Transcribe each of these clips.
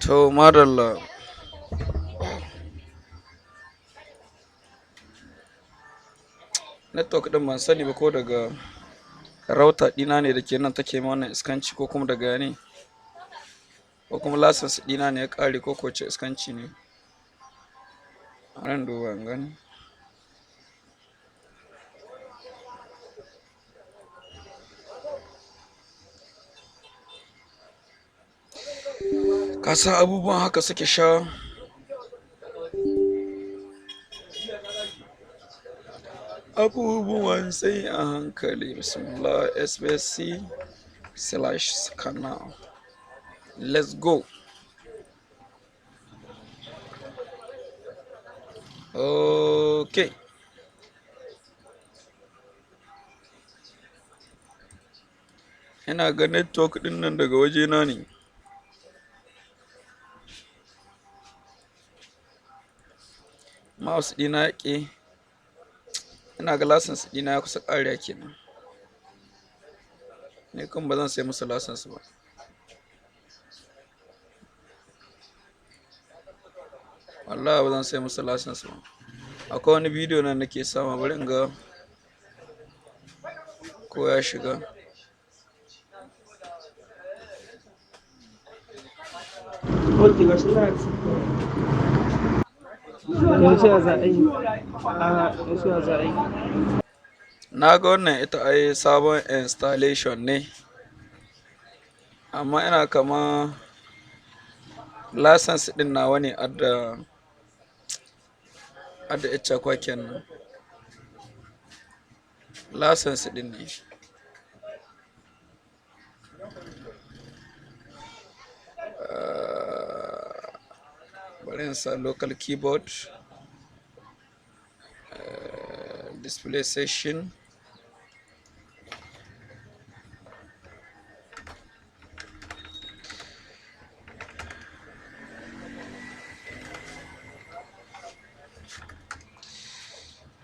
To madalla, network din ban sani ba ko daga router dina ne da ke nan take ma wannan iskanci ko kuma daga ne ko kuma license dina ne ya kare ko ce iskanci ne. A nan duba in gani. Ka san abubuwan haka suke sha. Abubuwan sai a hankali. Bismillah sbc/kana. Let's go. Okay. Ina ga network din nan daga wajena ne. Mouse dina yake. Ina ga license dina ya kusa ƙariya kenan. Ne kuma ba zan sai musu license ba. Wallahi ba zan sai musu license ba. Akwai wani bidiyo nan nake sama, bari in ga ko ya shiga. Na ga wannan ita ai sabon installation ne, amma ina kama license din nawa ne adda ita kwaken nan. License din ne. Bari in sa local keyboard, display session.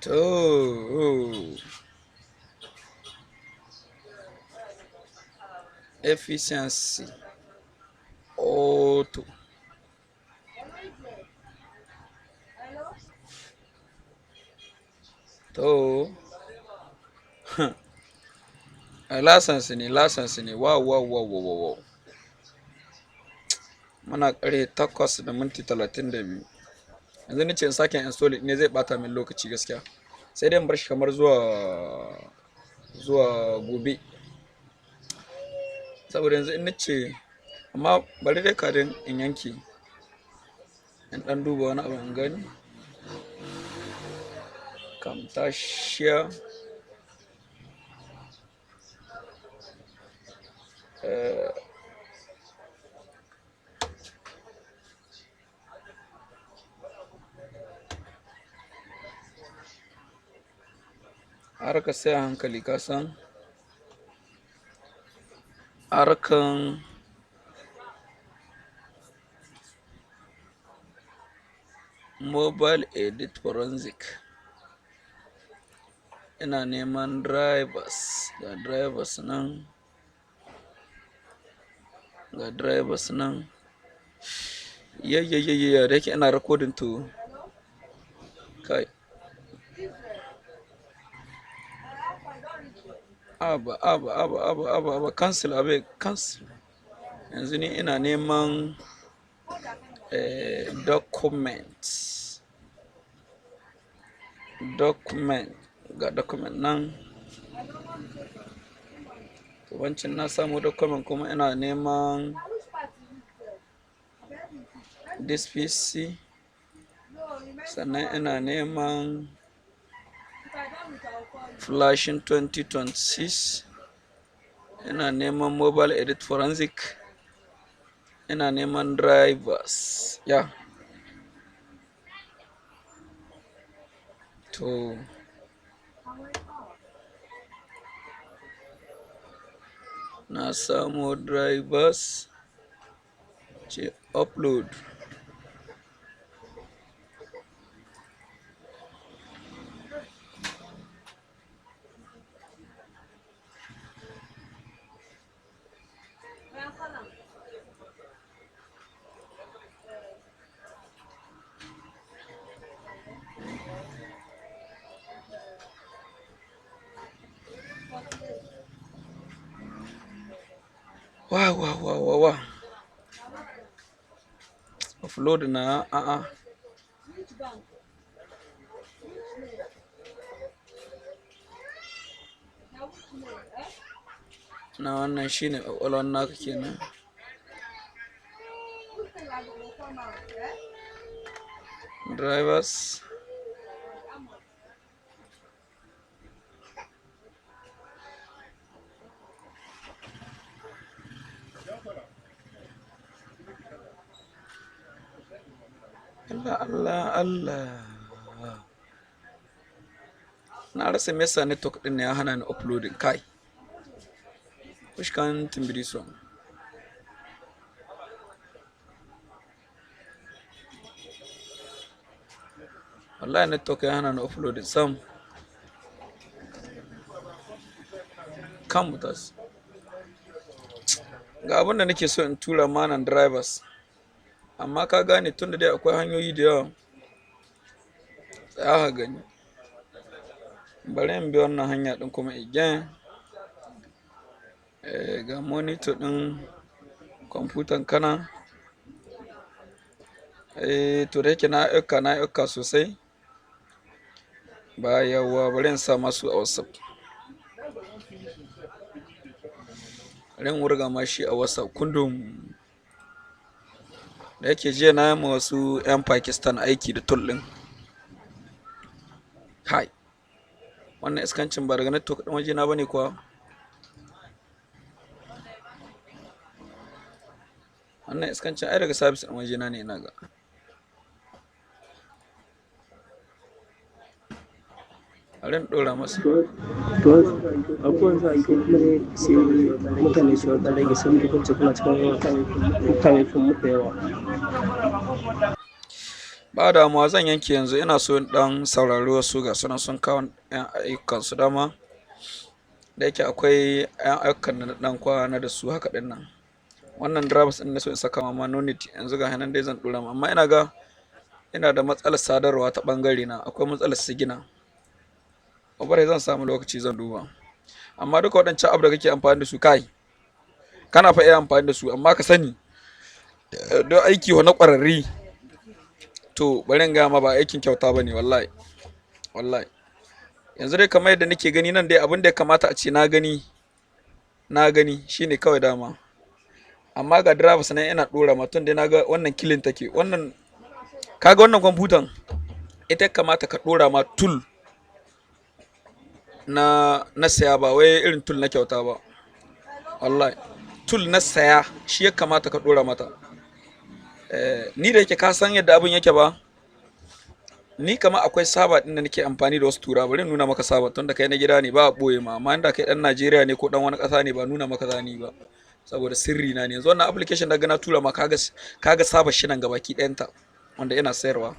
To efficiency auto. To license ne. Wow. Muna ƙarfe 8:32. Yanzu ni ce in sake install ne zai bata min lokaci gaskiya. Sai dai in bar shi kamar zuwa gobe. Saboda yanzu in nace, amma bari dai kadin in yanke. In dan duba wani abu in gani. Kam tashiya. Harka sai a hankali ka san. Harkan mobile edit forensic. Ina neman drivers. Ga drivers nan. Da yake ina recording to kai. Cancel abeg, cancel. Yanzu ni ina neman documents. Ga document nan. Wancan na samu document kuma ina neman this PC. Sannan ina neman flashing 2026. Ina neman mobile edit forensic. Ina neman drivers. Yeah. To na samu drivers. Ce upload. wa upload na na wannan shine ƙwaƙwalwan naka kenan. Drivers Allah Allah Allah, na rasa me yasa network din ne ya hana ni uploading kai. Which can't be this one. Wallahi network ya hana ni uploading sam. Kan mutas. Ga abin da nake so in tura manan drivers. Amma ka gane tun da dai akwai hanyoyi da yawa. Tsaya ka gani. Bari in bi wannan hanya din kuma again. Ga monitor din kwamfutan kana. To da yake na aika sosai. Ba yawa bari in sa masu a WhatsApp. Bari in wurga mashi a WhatsApp kundum. Da yake jiya na yi wasu 'yan Pakistan aiki da tool din. Kai. Wannan iskancin ba daga network din waje na bane kuwa. Wannan iskancin ai daga service din waje na ne ina ga. Bari in dora masa. To akwai wasu aiki kuma ne sai mutane su wata rage sun da kwanci kuma cikin mutane sun muku yawa. Ba damuwa zan yanke yanzu, ina so in dan saurari wasu ga sunan sun kawo 'yan ayyukan su dama. Da yake akwai 'yan ayyukan da na dan kwana da su haka din nan. Wannan drivers din na so in saka ma no need yanzu ga hanan dai zan dora ma, amma ina da matsalar sadarwa ta bangare na, akwai matsalar sigina. Bare zan samu lokaci zan duba. Amma duka waɗancan abu da kake amfani da su kai, kana fa iya amfani da su, amma ka sani don aiki wa na ƙwararri to bari in gaya ma ba aikin kyauta bane wallahi. Wallahi yanzu dai kamar yadda nake gani nan dai abin da ya kamata a ce na gani shine kawai dama. Amma ga drivers nan ina dora ma tun dai naga wannan killing take. Wannan kaga wannan kwamfutan ita kamata ka dora ma tool na saya, ba wai irin tool na kyauta ba. Wallahi tool na saya shi ya kamata ka dora mata. Ni da yake ka san yadda abin yake ba, ni kama akwai saba din da nake amfani da wasu tura, bari nuna maka saba tun da kai na gida ne ba a boye ma, amma inda kai dan Najeriya ne ko dan wani kasa ne ba nuna maka zani ba saboda sirri na ne. Yanzu wannan application da na tura ma kaga saba shi nan gabaki ɗayanta wanda ina sayarwa.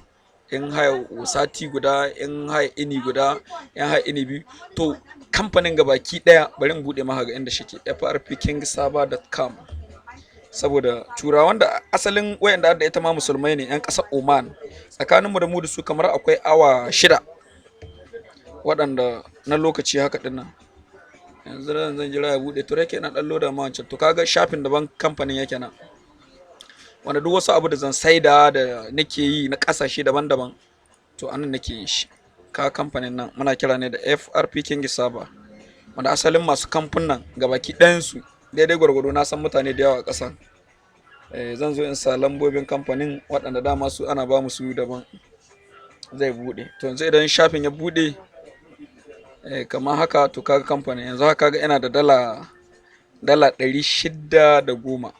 In haya sati guda, in haya ini guda, in haya ini biyu. To kamfanin gabaki ɗaya bari in bude maka ga inda shike, frpkingsaba.com. saboda turawan da asalin wayanda da ita ma musulmai ne yan ƙasar Oman, tsakaninmu da mu da su kamar akwai awa 6 waɗanda na lokaci haka dinnan. Yanzu zan jira ya bude, to yake na dan loda ma wancan. To kaga shafin daban kamfanin yake nan, wanda duk wasu abu da zan saida da nake yi na ƙasashe daban-daban to anan nake yin shi. Ka kamfanin nan muna kira ne da frpkingsaba, wanda asalin masu kamfunan gabaki ɗayan su daidai gwargwado na san mutane da yawa a ƙasa. Zan zo in sa lambobin kamfanin waɗanda dama su ana ba mu su daban. Zai bude. To yanzu idan shafin ya bude kamar haka, to kaga kamfanin yanzu haka kaga ina da dala 610.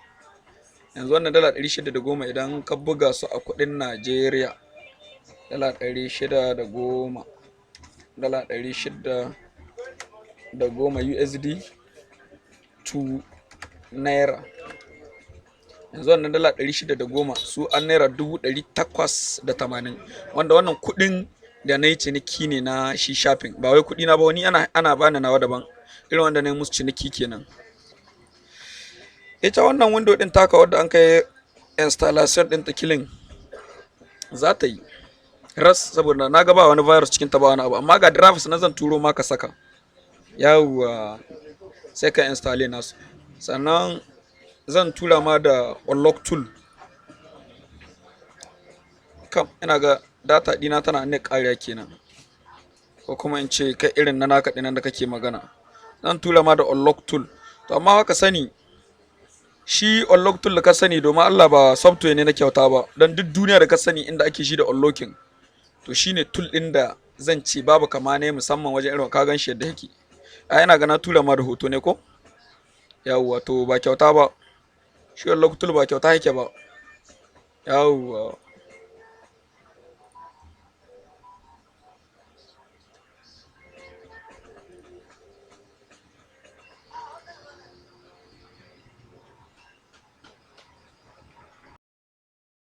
Yanzu wannan dala 610 idan ka buga su a kuɗin Najeriya, dala 610 USD to naira. Yanzu wannan dala 610 su an naira 880, wanda wannan kuɗin da na yi ciniki ne na shi shafin, ba wai kuɗi na ba, wani ana bani nawa daban, irin wanda na yi musu ciniki kenan. Ita wannan window din taka wadda an kai installation din ta killing za ta yi ras, saboda na ga ba wani virus cikin ta ba wani abu, amma ga drivers na zan turo maka saka. Yawwa sai ka installe nasu. Sannan zan tura ma da unlock tool. Kam ina ga data dina tana ne ƙariya kenan, ko kuma in ce kai irin na naka dinan da kake magana. Zan tura ma da unlock tool. To amma haka sani, shi unlock tool da ka sani domin Allah ba software ne na kyauta ba, don duk duniya da ka sani inda ake shi da unlocking, to shine tool ɗin da zan ce babu kama ne musamman wajen irin ka gan shi yadda yake. A yana gana tura ma da hoto ne ko? Yawwa to ba kyauta ba. Shi unlock tool ba kyauta yake ba. Yawwa.